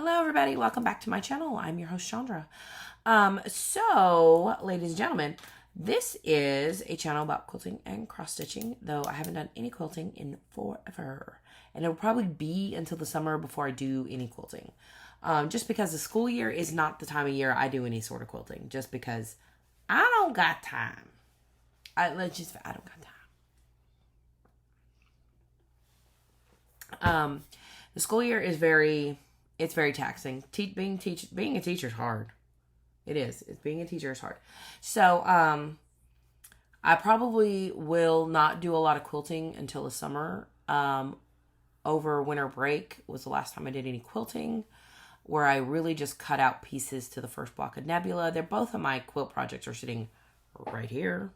Hello, everybody. Welcome back to my channel. I'm your host, Chandra. So, ladies and gentlemen, this is a channel about quilting and cross-stitching, though I haven't done any quilting in forever. And it will probably be until the summer before I do any quilting. Just because the school year is not the time of year I do any sort of quilting. Just because I don't got time. I don't got time. The school year is very taxing. Being a teacher is hard. It is. Being a teacher is hard. So, I probably will not do a lot of quilting until the summer. Over winter break was the last time I did any quilting, where I really just cut out pieces to the first block of Nebula. They're both of my quilt projects are sitting right here,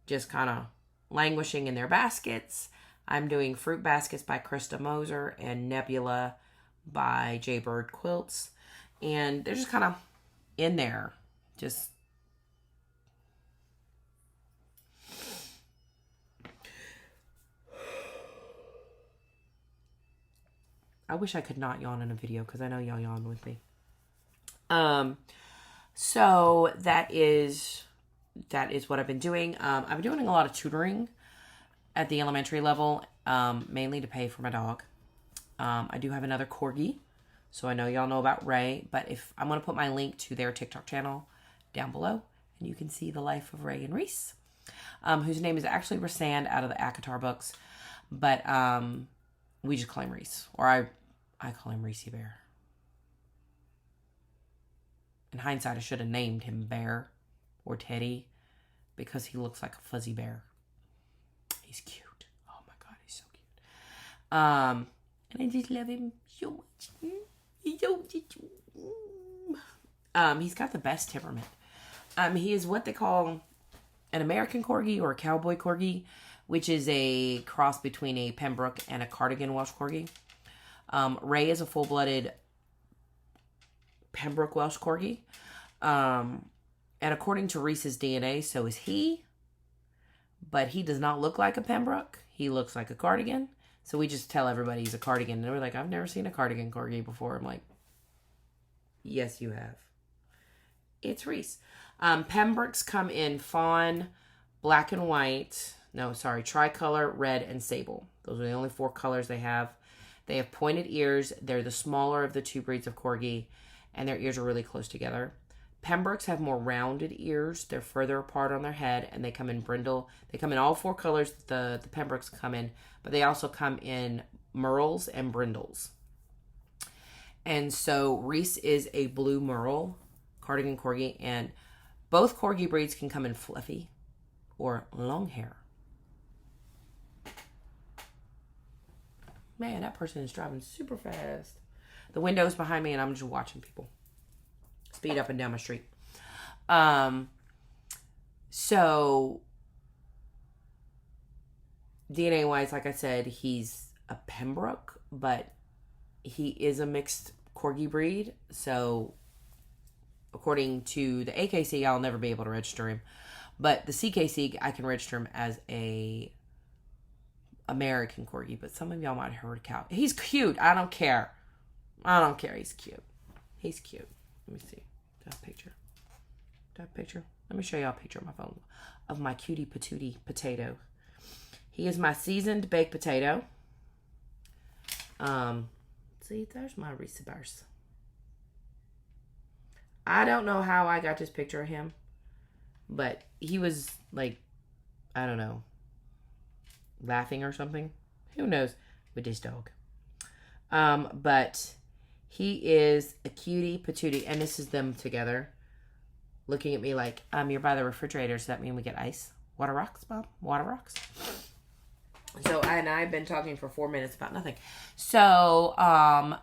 just kind of languishing in their baskets. I'm doing Fruit Baskets by Krista Moser and Nebula by Jaybird Quilts. And they're just kind of in there. I wish I could not yawn in a video because I know y'all yawn with me. So that is what I've been doing. I've been doing a lot of tutoring at the elementary level, mainly to pay for my dog. I do have another corgi, so I know y'all know about Ray, but if I'm going to put my link to their TikTok channel down below, and you can see the life of Ray and Reese, whose name is actually Rasand out of the Akatar books, but we just call him Reese, or I call him Reese Bear. In hindsight, I should have named him Bear or Teddy because he looks like a fuzzy bear. He's cute. Oh my God, he's so cute. And I just love him so much. He's got the best temperament. He is what they call an American Corgi or a Cowboy Corgi, which is a cross between a Pembroke and a Cardigan Welsh Corgi. Ray is a full-blooded Pembroke Welsh Corgi. And according to Reese's DNA, so is he. But he does not look like a Pembroke. He looks like a Cardigan. So we just tell everybody he's a Cardigan. And they're like, I've never seen a Cardigan Corgi before. I'm like, yes, you have. It's Reese. Pembrokes come in fawn, black and white. No, sorry, tricolor, red, and sable. Those are the only 4 colors they have. They have pointed ears. They're the smaller of the 2 breeds of Corgi. And their ears are really close together. Pembrokes have more rounded ears. They're further apart on their head, and they come in brindle. They come in all 4 colors that the Pembrokes come in, but they also come in merles and brindles. And so Reese is a blue merle, Cardigan Corgi, and both Corgi breeds can come in fluffy or long hair. Man, that person is driving super fast. The window's behind me, and I'm just watching people speed up and down my street. So DNA wise, like I said, he's a Pembroke, but he is a mixed Corgi breed. So according to the AKC, I'll never be able to register him. But the CKC, I can register him as a American Corgi. But some of y'all might have heard cow. He's cute. I don't care. He's cute. He's cute. Let me see. Do I have a picture? Let me show y'all a picture on my phone of my cutie patootie potato. He is my seasoned baked potato. See, there's my Reese Bears. I don't know how I got this picture of him, but he was like, I don't know, laughing or something. Who knows with this dog. But he is a cutie patootie, and this is them together looking at me like, you're by the refrigerator. Does that mean we get ice? Water rocks, Mom? Water rocks? So, and I've been talking for 4 minutes about nothing. So,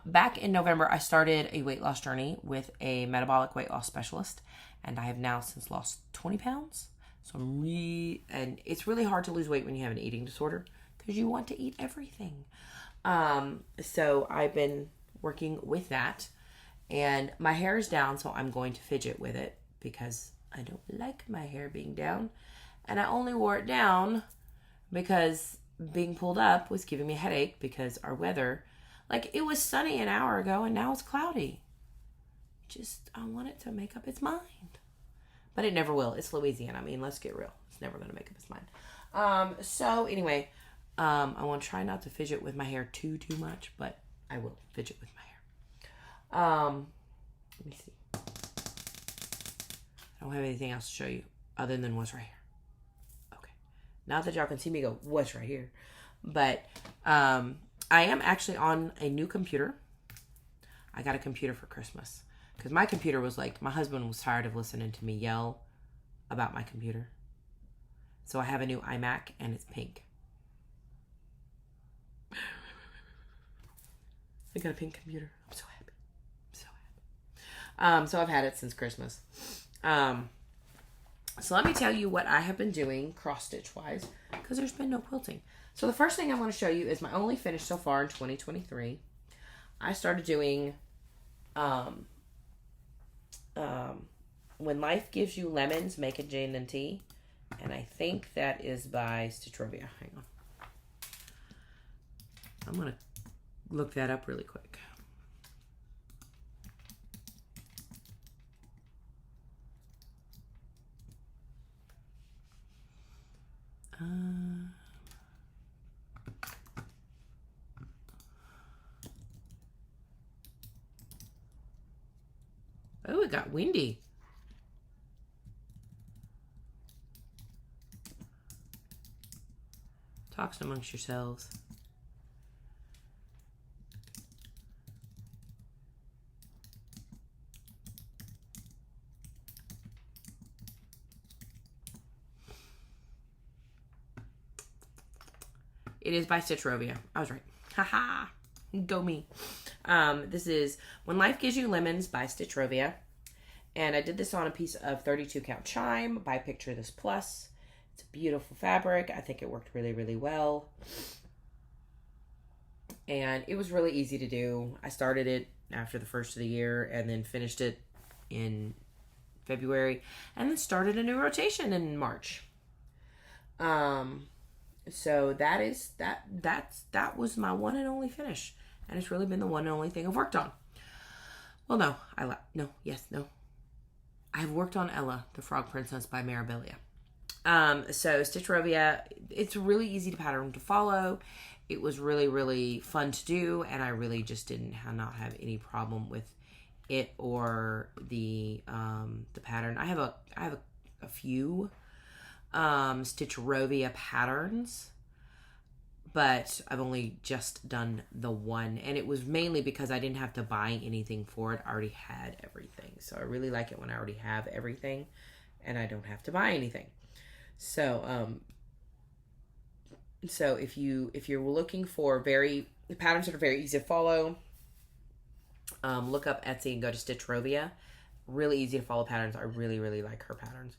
back in November, I started a weight loss journey with a metabolic weight loss specialist, and I have now since lost 20 pounds. So, and it's really hard to lose weight when you have an eating disorder because you want to eat everything. So, I've been working with that, and my hair is down, so I'm going to fidget with it because I don't like my hair being down, and I only wore it down because being pulled up was giving me a headache because our weather Like, it was sunny an hour ago and now it's cloudy. I want it to make up its mind. But it never will. It's Louisiana. I mean, let's get real. It's never going to make up its mind. So anyway, I want to try not to fidget with my hair too much, but I will fidget with my hair. Let me see. I don't have anything else to show you other than what's right here. Okay. Not that y'all can see me go, what's right here. But I am actually on a new computer. I got a computer for Christmas. Because my computer was like, my husband was tired of listening to me yell about my computer. So I have a new iMac and it's pink. I got a pink computer. I'm so happy. So I've had it since Christmas. So let me tell you what I have been doing cross-stitch wise, because there's been no quilting. So the first thing I want to show you is my only finish so far in 2023. I started doing When Life Gives You Lemons, Make It Jane and Tea. And I think that is by Stitchrovia. Hang on. I'm going to look that up really quick. Oh, it got windy. Talks amongst yourselves. It is by Stitchrovia. I was right. Haha. Go me. This is When Life Gives You Lemons by Stitchrovia. And I did this on a piece of 32 count chime by Picture This Plus. It's a beautiful fabric. I think it worked really, really well. And it was really easy to do. I started it after the first of the year and then finished it in February and then started a new rotation in March. So that was my one and only finish. And it's really been the one and only thing I've worked on. Well, no. I have worked on Ella, the Frog Princess by Mirabilia. So Stitchrovia, it's really easy to pattern to follow. It was really, really fun to do. And I really just didn't not have any problem with it or the pattern. I have a few Stitchrovia patterns, but I've only just done the one, and it was mainly because I didn't have to buy anything for it. I already had everything, so I really like it when I already have everything and I don't have to buy anything. So so if you're looking for patterns that are very easy to follow, look up Etsy and go to Stitchrovia. Really easy to follow patterns. I really, really like her patterns.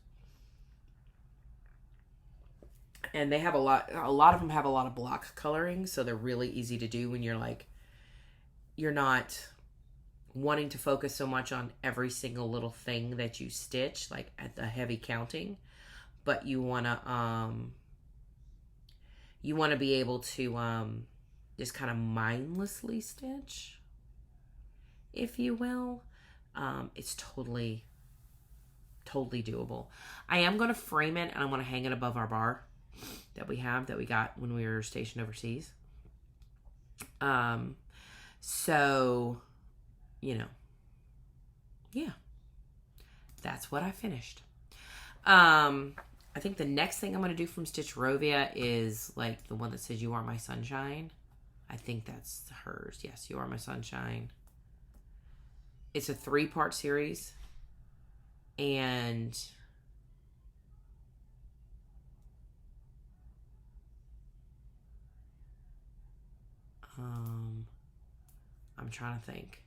And they have a lot of them have a lot of block coloring, so they're really easy to do when you're not wanting to focus so much on every single little thing that you stitch, like at the heavy counting, but you want to be able to just kind of mindlessly stitch, if you will. It's totally doable. I am going to frame it and I'm going to hang it above our bar that we got when we were stationed overseas. So, yeah, that's what I finished. I think the next thing I'm going to do from Stitchrovia is like the one that says You Are My Sunshine. I think that's hers. Yes, You Are My Sunshine. It's a 3-part series. And I'm trying to think.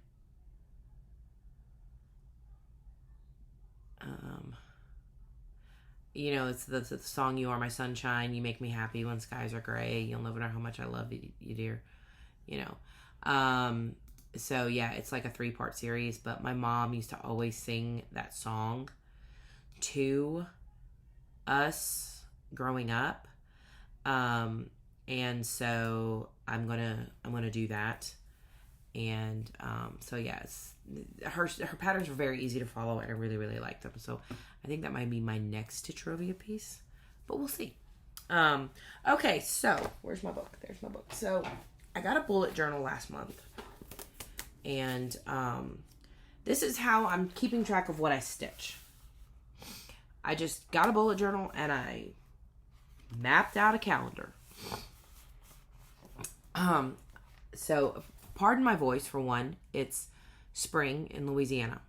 It's the song You Are My Sunshine, You Make Me Happy When Skies Are Gray, You'll Never Know How Much I Love You, Dear. So yeah, it's like a 3-part series, but my mom used to always sing that song to us growing up. And so I'm gonna do that. And so yes, her patterns were very easy to follow, and I really, really liked them. So I think that might be my next Stitchrovia piece, but we'll see. Okay, so where's my book? There's my book. So I got a bullet journal last month, and this is how I'm keeping track of what I stitch. I just got a bullet journal and I mapped out a calendar. So pardon my voice for one. It's spring in Louisiana,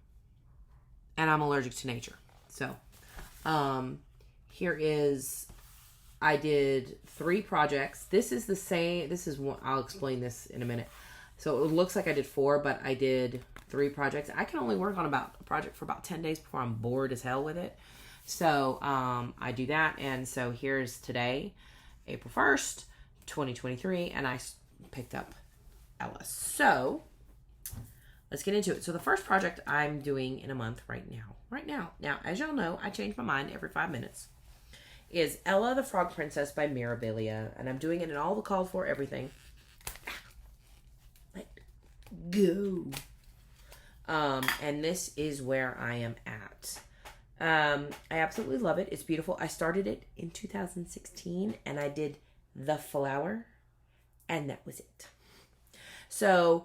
and I'm allergic to nature. So, here is. I did 3 projects. This is the same. This is one. I'll explain this in a minute. So it looks like I did 4, but I did 3 projects. I can only work on a project for about 10 days before I'm bored as hell with it. So I do that. And so here's today, April 1st, 2023. And I picked up Ella. So let's get into it. So the first project I'm doing in a month right now. Now, as y'all know, I change my mind every 5 minutes. Is Ella the Frog Princess by Mirabilia. And I'm doing it in all the called for everything. Let go. And this is where I am at. I absolutely love it. It's beautiful. I started it in 2016 and I did the flower and that was it. So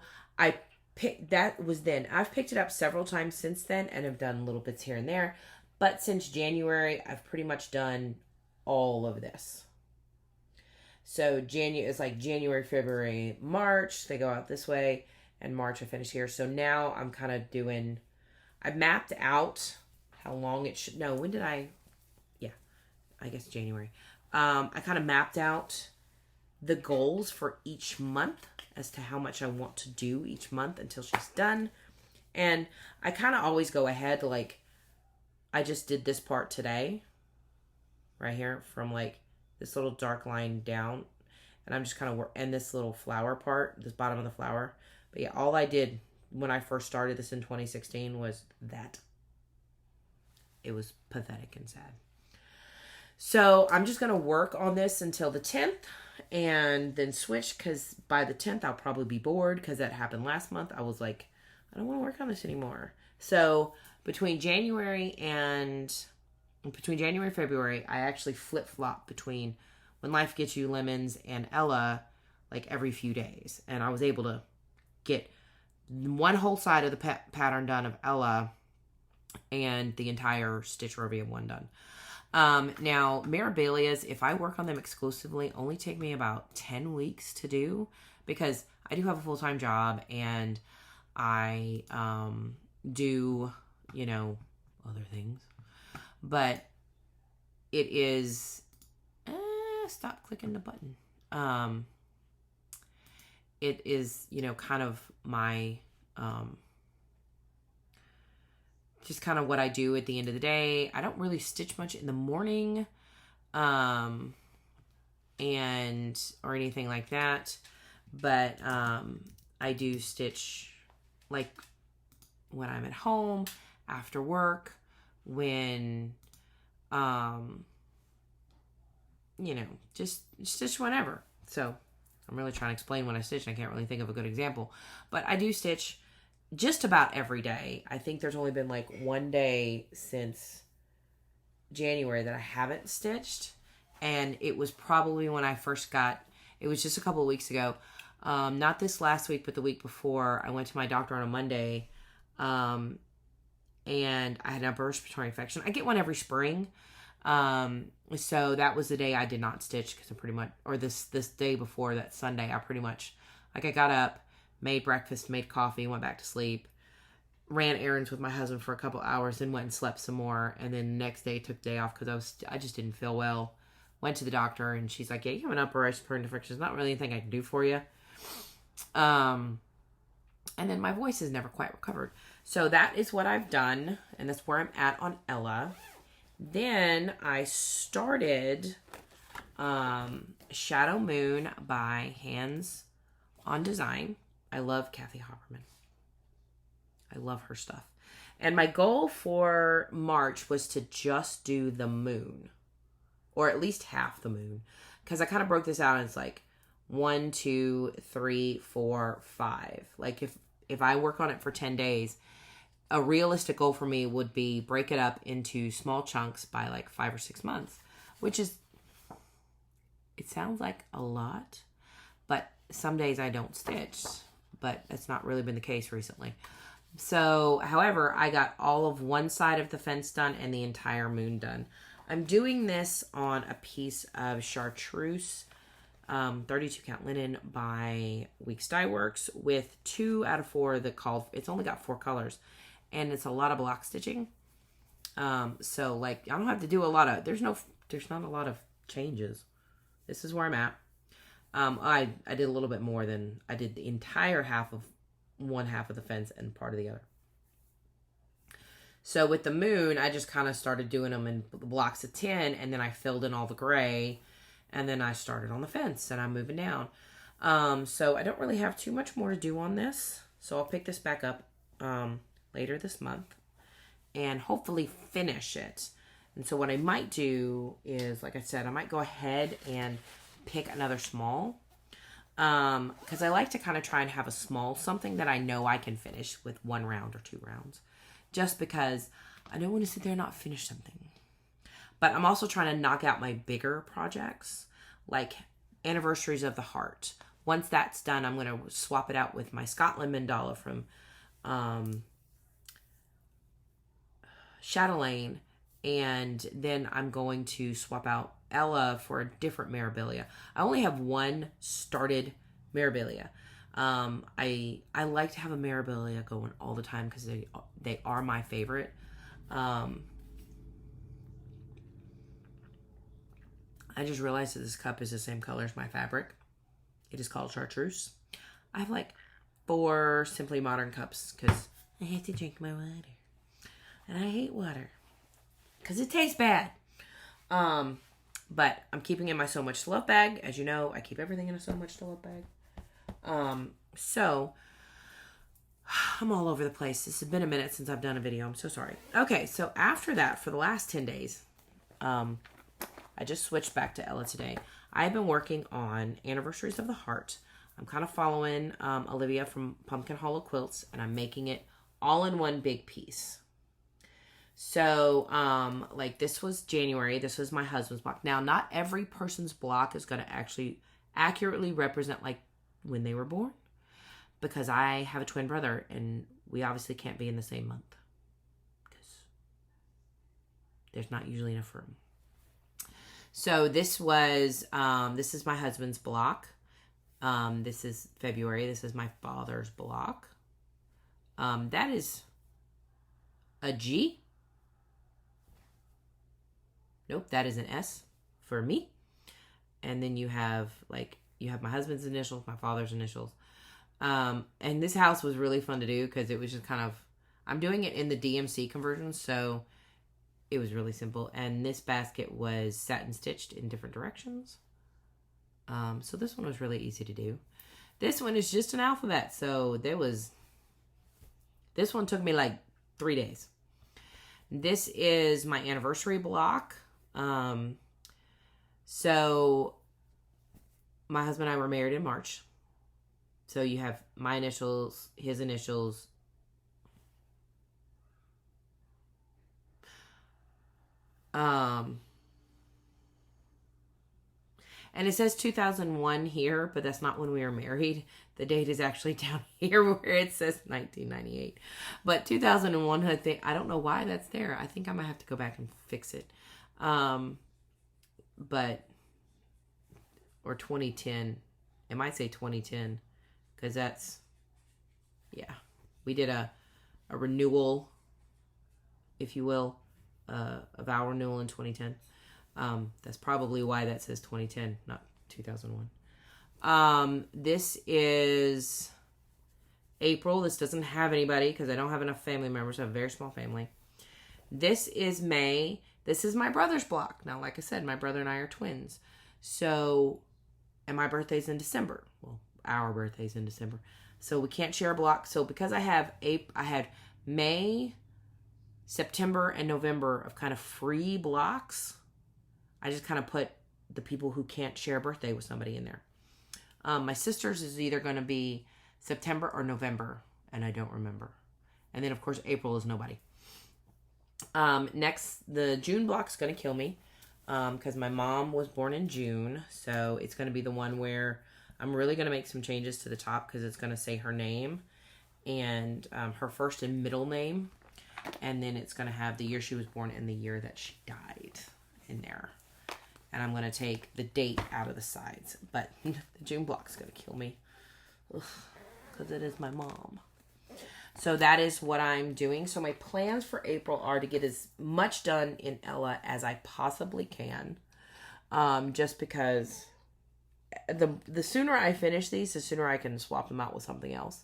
that was then. I've picked it up several times since then and have done little bits here and there. But since January, I've pretty much done all of this. So it's like January, February, March. They go out this way. And March I finish here. So now I'm kind of doing... I mapped out how long it should... No, when did I... Yeah, I guess January. I kind of mapped out the goals for each month as to how much I want to do each month until she's done. And I kind of always go ahead, like, I just did this part today. Right here, from, like, this little dark line down. And I'm just kind of... And this little flower part, this bottom of the flower. But yeah, all I did when I first started this in 2016 was that. It was pathetic and sad. So I'm just going to work on this until the 10th and then switch, because by the 10th I'll probably be bored, because that happened last month. I was like, I don't want to work on this anymore. So between January and February, I actually flip-flop between When Life Gets You Lemons and Ella like every few days. And I was able to get one whole side of the pattern done of Ella and the entire Stitchrovia one done. Now, Mirabilia's, if I work on them exclusively, only take me about 10 weeks to do, because I do have a full-time job and I do, other things. But it is... stop clicking the button. It is, kind of my, just kind of what I do at the end of the day. I don't really stitch much in the morning, or anything like that. But, I do stitch, like, when I'm at home, after work, when, just stitch whenever. So I'm really trying to explain when I stitch, and I can't really think of a good example. But I do stitch just about every day. I think there's only been like one day since January that I haven't stitched. And it was probably when I first it was just a couple of weeks ago. Not this last week, but the week before. I went to my doctor on a Monday. And I had an upper respiratory infection. I get one every spring. So that was the day I did not stitch, because I pretty much, or this day before, that Sunday, I pretty much, like, I got up, made breakfast, made coffee, went back to sleep, ran errands with my husband for a couple hours, then went and slept some more, and then the next day took the day off because I just didn't feel well. Went to the doctor, and she's like, yeah, you have an upper respiratory infection. There's not really anything I can do for you. And then my voice has never quite recovered. So that is what I've done, and that's where I'm at on Ella. Then I started Shadow Moon by Hands on Design. I love Kathy Hopperman. I love her stuff. And my goal for March was to just do the moon, or at least half the moon, because I kind of broke this out and it's like 1, 2, 3, 4, 5. Like if I work on it for 10 days, a realistic goal for me would be break it up into small chunks by like 5 or 6 months, which is, it sounds like a lot, but some days I don't stitch, but that's not really been the case recently. So, however, I got all of one side of the fence done and the entire moon done. I'm doing this on a piece of chartreuse 32 count linen by Weeks Dye Works with 2 out of 4 that called, it's only got 4 colors and it's a lot of block stitching. So like I don't have to do a lot of, there's not a lot of changes. This is where I'm at. I did a little bit more than I did the entire half of one half of the fence and part of the other. So with the moon, I just kind of started doing them in blocks of 10 and then I filled in all the gray and then I started on the fence and I'm moving down. So I don't really have too much more to do on this. So I'll pick this back up later this month and hopefully finish it. And so what I might do is, like I said, I might go ahead and pick another small. Because I like to kind of try and have a small something that I know I can finish with 1 round or 2 rounds. Just because I don't want to sit there and not finish something. But I'm also trying to knock out my bigger projects, like Anniversaries of the Heart. Once that's done, I'm going to swap it out with my Scotland mandala from Chatelaine. And then I'm going to swap out Ella for a different Mirabilia. I only have 1 started Mirabilia. I like to have a Mirabilia going all the time because they are my favorite. I just realized that this cup is the same color as my fabric. It is called chartreuse. I have like 4 Simply Modern cups because I have to drink my water. And I hate water because it tastes bad. But I'm keeping in my So Much to Love bag. As you know, I keep everything in a So Much to Love bag. So I'm all over the place. This has been a minute since I've done a video. I'm so sorry. Okay, so after that, for the last 10 days, I just switched back to Ella today. I've been working on Anniversaries of the Heart. I'm kind of following Olivia from Pumpkin Hollow Quilts, and I'm making it all in one big piece. So, like this was January. This was my husband's block. Now, not every person's block is going to actually accurately represent like when they were born, because I have a twin brother and we obviously can't be in the same month because there's not usually enough room. So this was, this is my husband's block. This is February. This is my father's block. That is a G. Nope, that is an S for me. And then you have my husband's initials, my father's initials. And this house was really fun to do because it was just kind of, I'm doing it in the DMC conversion, so it was really simple. And this basket was satin stitched in different directions. So this one was really easy to do. This one is just an alphabet, so this one took me like 3 days. This is my anniversary block. So my husband and I were married in March. So you have my initials, his initials. And it says 2001 here, but that's not when we were married. The date is actually down here where it says 1998. But 2001, I don't know why that's there. I think I might have to go back and fix it. Or 2010. It might say 2010 because that's, yeah. We did a renewal, if you will, of our renewal in 2010. That's probably why that says 2010, not 2001. This is April. This doesn't have anybody because I don't have enough family members. I have a very small family. This is May. This is my brother's block. Now, like I said, my brother and I are twins. So, and my birthday's in December. Well, our birthday's in December. So we can't share a block. So because I had May, September, and November of kind of free blocks, I just kind of put the people who can't share a birthday with somebody in there. My sister's is either going to be September or November, and I don't remember. And then, of course, April is nobody. Next, the June block's going to kill me because my mom was born in June. So it's going to be the one where I'm really going to make some changes to the top because it's going to say her name and her first and middle name. And then it's going to have the year she was born and the year that she died in there. And I'm going to take the date out of the sides. But the June block's going to kill me. Because it is my mom. So that is what I'm doing. So my plans for April are to get as much done in Ella as I possibly can. Just because the sooner I finish these, the sooner I can swap them out with something else.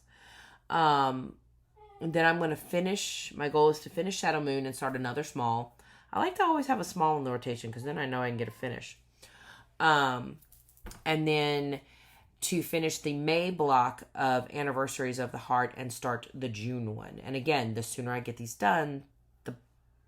Then I'm going to finish. My goal is to finish Shadow Moon and start another small. I like to always have a small in the rotation because then I know I can get a finish. And then to finish the May block of Anniversaries of the Heart and start the June one. And again, the sooner I get these done, the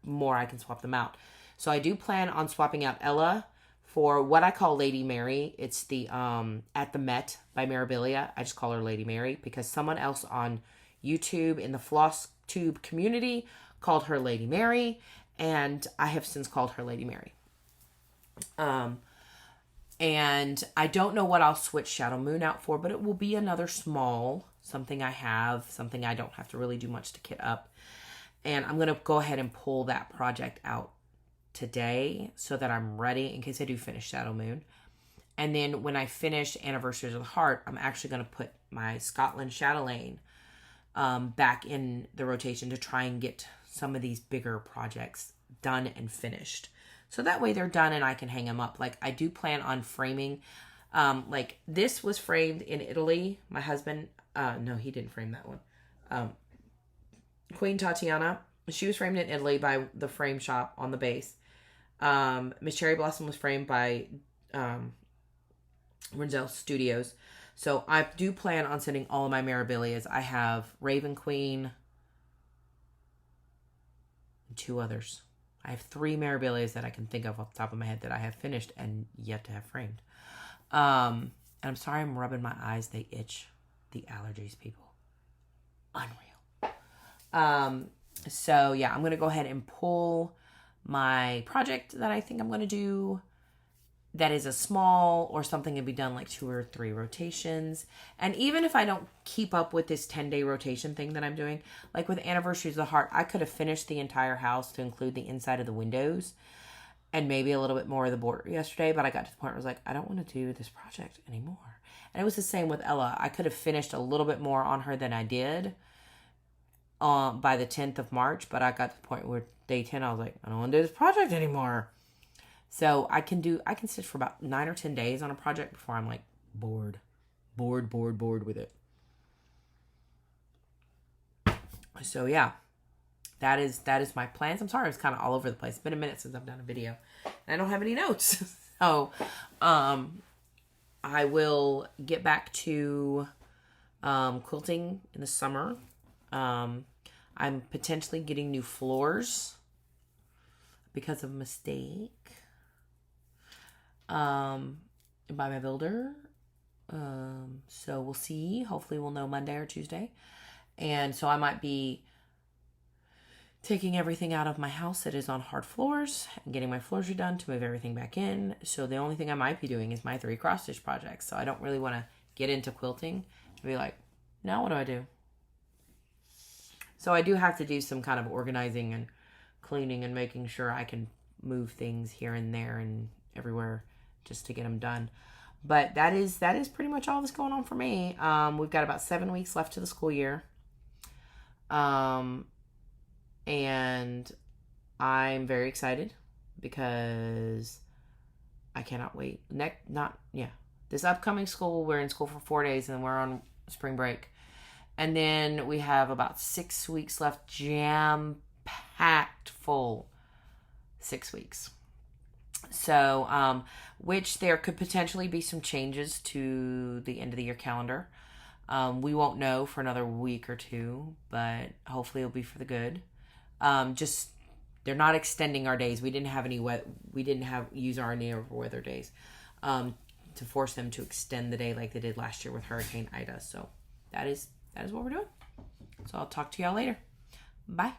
more I can swap them out. So I do plan on swapping out Ella for what I call Lady Mary. It's the At the Met by Marabilia. I just call her Lady Mary because someone else on YouTube in the Floss Tube community called her Lady Mary, and I have since called her Lady Mary. And I don't know what I'll switch Shadow Moon out for, but it will be another small, something I have, something I don't have to really do much to kit up. And I'm going to go ahead and pull that project out today so that I'm ready in case I do finish Shadow Moon. And then when I finish Anniversaries of the Heart, I'm actually going to put my Scotland Chatelaine back in the rotation to try and get some of these bigger projects done and finished. So that way they're done and I can hang them up. Like I do plan on framing, like this was framed in Italy. My husband, no, he didn't frame that one. Queen Tatiana, she was framed in Italy by the frame shop on the base. Miss Cherry Blossom was framed by Renzel Studios. So I do plan on sending all of my Marabilias. I have Raven Queen and 2 others. I have 3 Marabilias that I can think of off the top of my head that I have finished and yet to have framed. And I'm sorry I'm rubbing my eyes. They itch. The allergies, people. Unreal. So, yeah, I'm going to go ahead and pull my project that I think I'm going to do that is a small or something to be done like 2 or 3 rotations. And even if I don't keep up with this 10-day rotation thing that I'm doing, like with Anniversaries of the Heart, I could have finished the entire house to include the inside of the windows and maybe a little bit more of the border yesterday, but I got to the point where I was like, I don't want to do this project anymore. And it was the same with Ella. I could have finished a little bit more on her than I did by the 10th of March, but I got to the point where day 10, I was like, I don't want to do this project anymore. So I can sit for about 9 or 10 days on a project before I'm like bored with it. So yeah, that is my plans. I'm sorry, I was kind of all over the place. It's been a minute since I've done a video and I don't have any notes. So, I will get back to, quilting in the summer. I'm potentially getting new floors because of a mistake. By my builder. So we'll see. Hopefully we'll know Monday or Tuesday. And so I might be taking everything out of my house that is on hard floors and getting my floors redone to move everything back in. So the only thing I might be doing is my 3 cross stitch projects. So I don't really want to get into quilting and be like, now what do I do? So I do have to do some kind of organizing and cleaning and making sure I can move things here and there and everywhere just to get them done. But that is pretty much all that's going on for me. We've got about 7 weeks left to the school year. And I'm very excited because I cannot wait. This upcoming school, we're in school for 4 days and we're on spring break. And then we have about 6 weeks left, jam-packed full 6 weeks. So, which there could potentially be some changes to the end of the year calendar. We won't know for another week or 2, but hopefully it'll be for the good. They're not extending our days. We didn't use our near weather days. to force them to extend the day like they did last year with Hurricane Ida. So that is what we're doing. So I'll talk to y'all later. Bye.